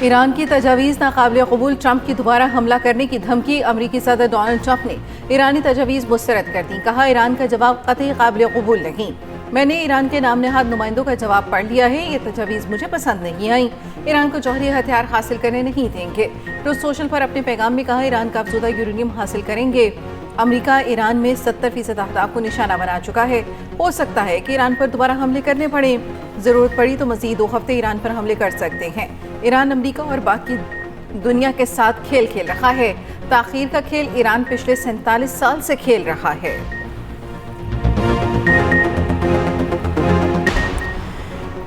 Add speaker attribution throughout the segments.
Speaker 1: Iran की तजावीज़ नाकाबिल कबूल, Trump की दोबारा हमला करने की धमकी। अमरीकी सदर डोनाल्ड ट्रंप ने ईरानी तजावीज़ मुस्तरद कर दी। कहा, ईरान का जवाब कतई काबिल कबूल नहीं। मैंने ईरान के नाम नहाद नुमाइंदों का जवाब पढ़ लिया है। ये तजावीज़ मुझे पसंद नहीं आई। ईरान को जौहरी हथियार हासिल करने नहीं देंगे। ट्रुथ सोशल पर अपने पैगाम में कहा, ईरान का अफजूदा यूरेनियम हासिल करेंगे। अमेरिका ईरान में 70% अहदाफ को निशाना बना चुका है। हो सकता है कि ईरान पर दोबारा हमले करने पड़े। ज़रूरत पड़ी तो मज़ीद 2 हफ्ते ईरान पर हमले कर सकते हैं। ईरान अमेरिका और बाकी दुनिया के साथ खेल खेल रहा है। ताख़ीर का खेल ईरान पिछले 47 साल से खेल रहा है।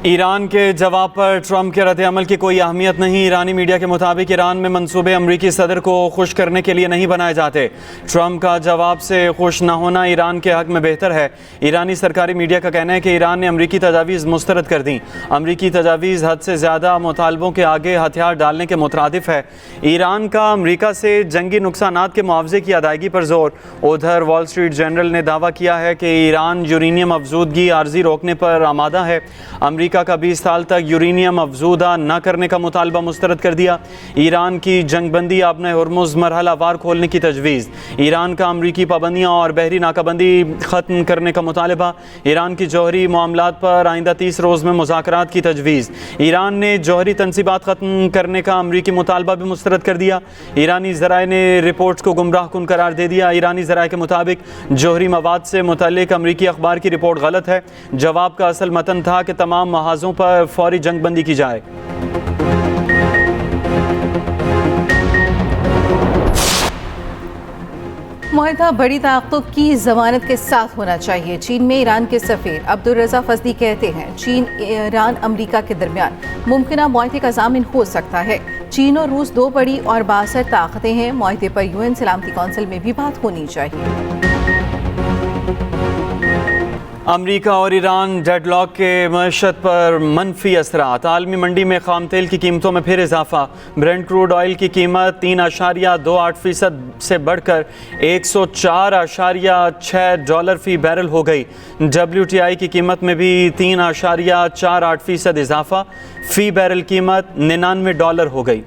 Speaker 2: ईरान के जवाब पर ट्रंप के रद्द-ए-अमल की कोई अहमियत नहीं। ईरानी मीडिया के मुताबिक ईरान में मंसूबे अमरीकी सदर को खुश करने के लिए नहीं बनाए जाते। ट्रंप का जवाब से खुश न होना ईरान के हक में बेहतर है। ईरानी सरकारी मीडिया का कहना है कि ईरान ने अमरीकी तजावीज़ मुस्तरद कर दी। अमरीकी तजावीज़ हद से ज़्यादा मुतालबों के आगे हथियार डालने के मुतरादिफ है। ईरान का अमरीका से जंगी नुकसानात के मुआवजे की अदायगी पर जोर। उधर वॉल स्ट्रीट जर्नल ने दावा किया है कि ईरान यूरेनियम अफजूदगी आर्जी रोकने पर आमादा है। अमरीका का 20 साल तक यूरेनियम अफजूदा न करने का मुतालबा मुस्तरद कर दिया। ईरान की जंगबंदी आपने हुर्मुज़ मरहला वार खोलने की तजवीज़। ईरान का अमरीकी पाबंदियाँ और बहरी नाकाबंदी ख़त्म करने का मुतालबा। ईरान की जौहरी मामलात पर आइंदा 30 रोज़ में मुज़ाकरात की तजवीज़। ईरान ने जौहरी तनसीबात ख़त्म करने का अमरीकी मुतालबा भी मुस्तरद कर दिया। ईरानी ज़राए ने रिपोर्ट्स को गुमराह कुन करार दे दिया। ईरानी ज़राए के मुताबिक जौहरी मवाद से मुतल्लिक अमरीकी अखबार की रिपोर्ट गलत है। जवाब का असल मतन था कि तमाम महाजों पर फौरी जंगबंदी की जाए।
Speaker 1: मुआहदा बड़ी ताकतों की जमानत के साथ होना चाहिए। चीन में ईरान के सफीर अब्दुल रज़ा फजली कहते हैं, चीन ईरान अमेरिका के दरमियान मुमकिन मुआहदे का ज़ामिन हो सकता है। चीन और रूस 2 बड़ी और बाअसर ताकतें हैं। मुआहदे पर UN सलामती कौंसिल में भी बात होनी चाहिए।
Speaker 2: अमरीका और ईरान डेडलॉक के मईशत पर मनफी असरात। आलमी मंडी में खाम तेल की कीमतों में फिर इजाफा। ब्रेंट क्रूड ऑयल की कीमत 3.28% से बढ़कर $104.6 फ़ी बैरल हो गई। WTI की कीमत में भी 3.48% इजाफा। फ़ी बैरल कीमत $99 हो गई।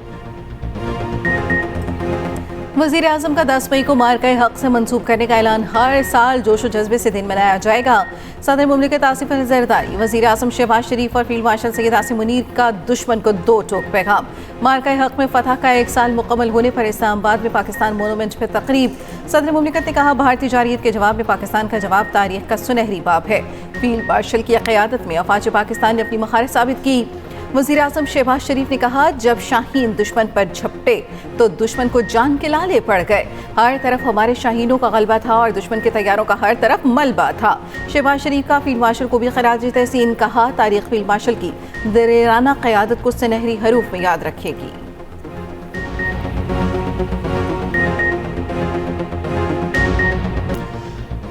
Speaker 1: वज़ीर आज़म का 10 मई को मार्का हक से मंसूब करने का ऐलान। हर साल जोश व जज्बे से दिन मनाया जाएगा। सदर मुमलिकत आसिफ अली ज़रदारी, वज़ीर आज़म शहबाज शरीफ और फील्ड मार्शल सैयद आसिम मुनीर का दुश्मन को 2 टोक पैगाम। मार्का हक में फतह का 1 साल मुकम्मल होने पर इस्लामाबाद में पाकिस्तान मोनूमेंट पर तकरीब। सदर मुमलिकत ने कहा, भारतीय जारियत के जवाब में पाकिस्तान का जवाब तारीख का सुनहरी बाब है। फील्ड मार्शल की क़यादत में अफवाज पाकिस्तान ने अपनी महारत साबित की। वज़ीर आज़म शहबाज शरीफ ने कहा, जब शाहीन दुश्मन पर झपटे तो दुश्मन को जान के लाले पड़ गए। हर तरफ हमारे शाहीनों का गलबा था और दुश्मन के तैयारों का हर तरफ मलबा था। शहबाज शरीफ का फील्ड मार्शल को भी खराज तहसीन। कहा, तारीख फील्ड मार्शल की दलेराना क़यादत को सुनहरी हरूफ में याद रखेगी।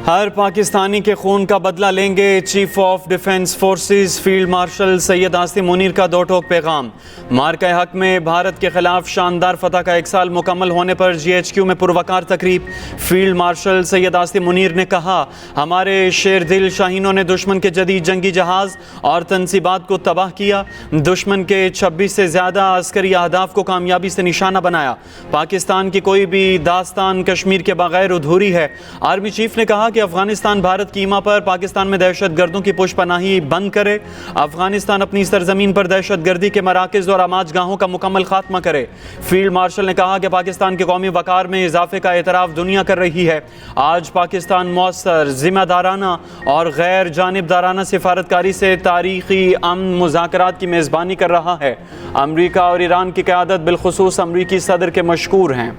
Speaker 2: हर पाकिस्तानी के खून का बदला लेंगे। Chief of defence forces field marshal Syed Asim Munir का 2 टोक पैगाम। मार्का हक में भारत के खिलाफ शानदार फतह का 1 साल मुकम्मल होने पर GHQ में पुरवकार तकरीब। फील्ड मार्शल सैयद आसिम मुनीर ने कहा, हमारे शेर दिल शाहीनों ने दुश्मन के जदीद जंगी जहाज और तनसीबात को तबाह किया। दुश्मन के 26 से ज़्यादा अस्करी अहदाफ को कामयाबी से निशाना बनाया। पाकिस्तान की कोई भी दास्तान कश्मीर के बगैर अधूरी है। आर्मी चीफ ने कहा कि अफगानिस्तान भारत की ईमा पर पाकिस्तान में दहशत गर्दों की पुष्पनाही बंद करे। अफगानिस्तान अपनी सरजमीन पर दहशत गर्दी के मराकज़ और आमाजगाहों का मुकम्मल खात्मा करे। फील्ड मार्शल ने कहा कि पाकिस्तान के कौमी वकार में इजाफे का एतराफ़ दुनिया कर रही है। आज पाकिस्तान मौसर, जिम्मेदाराना और गैर जानिबदाराना सिफारतकारी से तारीखी अमन मुज़ाकरात की मेज़बानी कर रहा है। अमरीका और ईरान की क़यादत बिलखुसूस अमरीकी सदर के मशकूर हैं।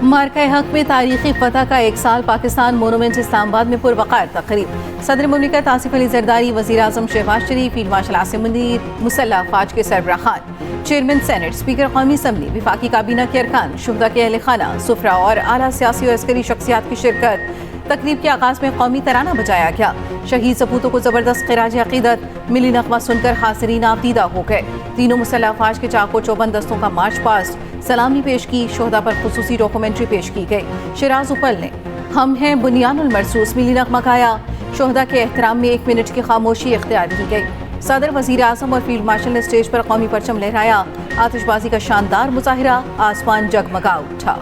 Speaker 1: मार्का हक में तारीखी फतह का 1 साल। पाकिस्तान मोनूमेंट इस्लामाबाद में पुरवकार तकरीब। सदर मुमलिकत आसिफ अली ज़रदारी, वज़ीर आज़म शहबाज शरीफ, फील्ड मार्शल आसिम मुनीर, मुसल्लह अफ़वाज के सरबराहान, चेयरमैन सेनेट, स्पीकर कौमी असम्बली, विफाकी काबीना के अरकान, शुहदा के अहल खाना, सुफरा और आला सियासी और अस्करी शख्सियात की शिरकत। तकरीब के आगाज़ में कौमी तराना बजाया गया। शहीद सपूतों को ज़बरदस्त ख़िराज अक़ीदत। मिली नग़मा सुनकर हाज़रीन आपदीदा हो गए। तीनों मुसल्लह अफ़वाज के चाको चौबंद दस्तों का मार्च पास्ट। सलामी पेश की। शोहदा पर खुसूसी डॉक्यूमेंट्री पेश की गई। शिराज उपल ने हम हैं बुनियानुल मरसूस मिली नग़मा गाया। शोहदा के एहतराम में 1 मिनट की खामोशी इख्तियार की गई। सदर, वजीर आजम और फील्ड मार्शल ने स्टेज पर कौमी परचम लहराया। आतिशबाजी का शानदार मुजाहिरा, आसमान जगमगा उठा।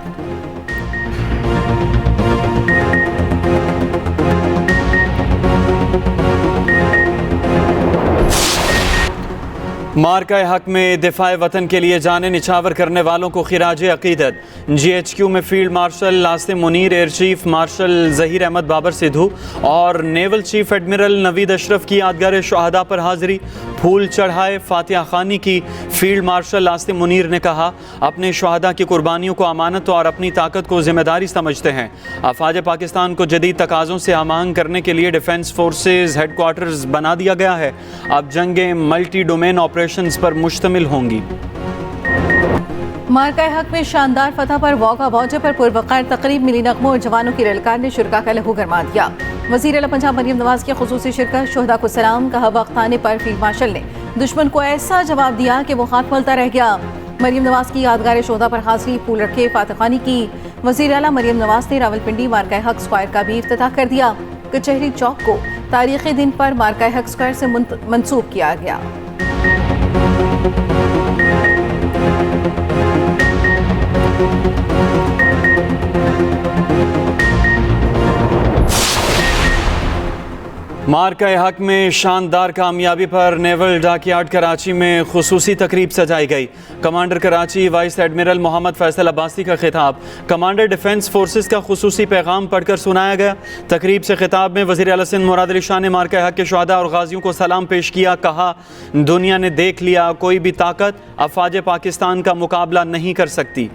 Speaker 2: मार्का हक में दिफाए वतन के लिए जाने निछावर करने वालों को खिराज अकीदत। GHQ में field marshal Asim Munir, air chief marshal Zaheer Ahmed Babar Sidhu और naval chief admiral Naveed Ashraf की यादगार शहादा पर हाजिरी, फूल चढ़ाए, फातिहा खानी की। फील्ड मार्शल आसिम मुनीर ने कहा, अपने शहादा की कुर्बानियों को अमानत और अपनी ताकत को जिम्मेदारी समझते हैं। अफवाज पाकिस्तान को जदीद तकाज़ों से आमांग करने के लिए डिफेंस फोर्सेज हेडक्वार्टर्स बना दिया गया है। अब जंगें मल्टी डोमेन ऑपरेशंस पर मुश्तमिल होंगी।
Speaker 1: मार्का हक में शानदार फतह पर वॉका वॉजे पर पुरवकार तकरीब मिली नगमों और जवानों की ललकार ने शुरका का लहू गरमा दिया। वज़ीर आला पंजाब मरियम नवाज की खुसूसी शिरकत, शोहदा को सलाम। कहा, वक्त आने पर फील्ड मार्शल ने दुश्मन को ऐसा जवाब दिया कि वो हाथ मलता रह गया। मरियम नवाज की यादगार शोहदा पर हाजिरी, फूल रखे, फातखानी की। वज़ीर आला मरियम नवाज ने रावलपिंडी मार्का हक स्क्वायर का भी इफ्तिताह कर दिया। कचहरी चौक को तारीखी दिन पर मार्का हक स्क्वायर से मंसूब किया गया।
Speaker 2: मार्का हक में शानदार कामयाबी पर नेवल डॉकयार्ड कराची में खुसूसी तकरीब सजाई गई। Commander Karachi vice admiral Mohammad Faisal Abbasi का खिताब, कमांडर डिफेंस फोर्सेस का खुसूसी पैगाम पढ़कर सुनाया गया। तकरीब से खिताब में वज़ीर आला सिंध मुराद अली शाह ने मार्का हक के शुहदा और गाजियों को सलाम पेश किया। कहा, दुनिया ने देख लिया, कोई भी ताकत अफवाज पाकिस्तान का मुकाबला नहीं कर सकती।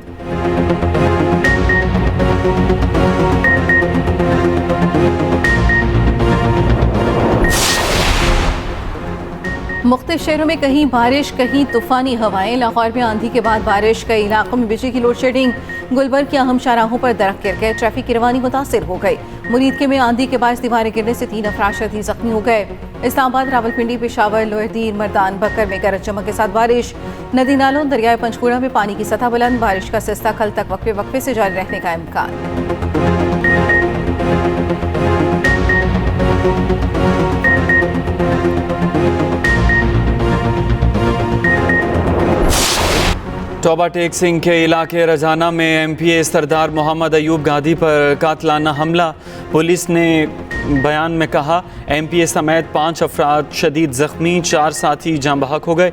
Speaker 1: मुख्तलिफ शहरों में कहीं बारिश, कहीं तूफानी हवाएं। लाहौर में आंधी के बाद बारिश, कई इलाकों में बिजली की लोड शेडिंग। गुलबर्ग के अहम शाहराहों पर दरख्त गिर गए, ट्रैफिक की रवानी मुतासिर हो गई। मुरीदके में आंधी के बाद दीवारें गिरने से 3 अफराद शदीद जख्मी हो गए। इस्लामाबाद, रावलपिंडी, पेशावर, लोहरदीन, मर्दान, बकर में गरज चमक के साथ बारिश। नदी नालों, दरियाए पंचकूला में पानी की सतह बुलंद। बारिश का सिलसिला कल तक वक्फे वक्फे से जारी रहने का इम्कान।
Speaker 2: टोबा टेक सिंह के इलाके रजाना में MPA सरदार मोहम्मद अयूब गादी पर कातलाना हमला। पुलिस ने बयान में कहा, MPA समेत 5 अफराद शदीद ज़ख्मी, 4 साथी जाँ बहक हो गए।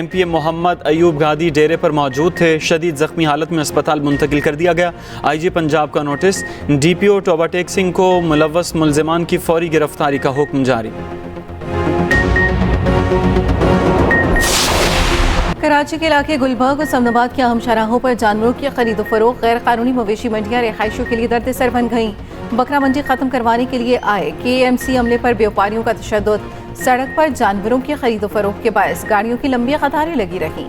Speaker 2: MPA मोहम्मद अयूब गादी डेरे पर मौजूद थे। शदीद ज़ख्मी हालत में अस्पताल मुंतकिल कर दिया गया। IG पंजाब का नोटिस, DPO टोबा टेक सिंह को मुलव्वस मुल्ज़िमान की फौरी गिरफ्तारी का हुक्म जारी।
Speaker 1: कराची के इलाके गुलबर्ग और समनाबाद के अहम शाहराहों पर जानवरों की खरीद फरोख्त, गैर कानूनी मवेशी मंडियाँ रिहायशियों के लिए दर्द सर बन गईं। बकरा मंडी खत्म करवाने के लिए आए KMC अमले पर व्यापारियों का तशद्दुद। सड़क पर जानवरों की खरीद फरोख्त के बायस गाड़ियों की लंबी कतारें लगी रहीं।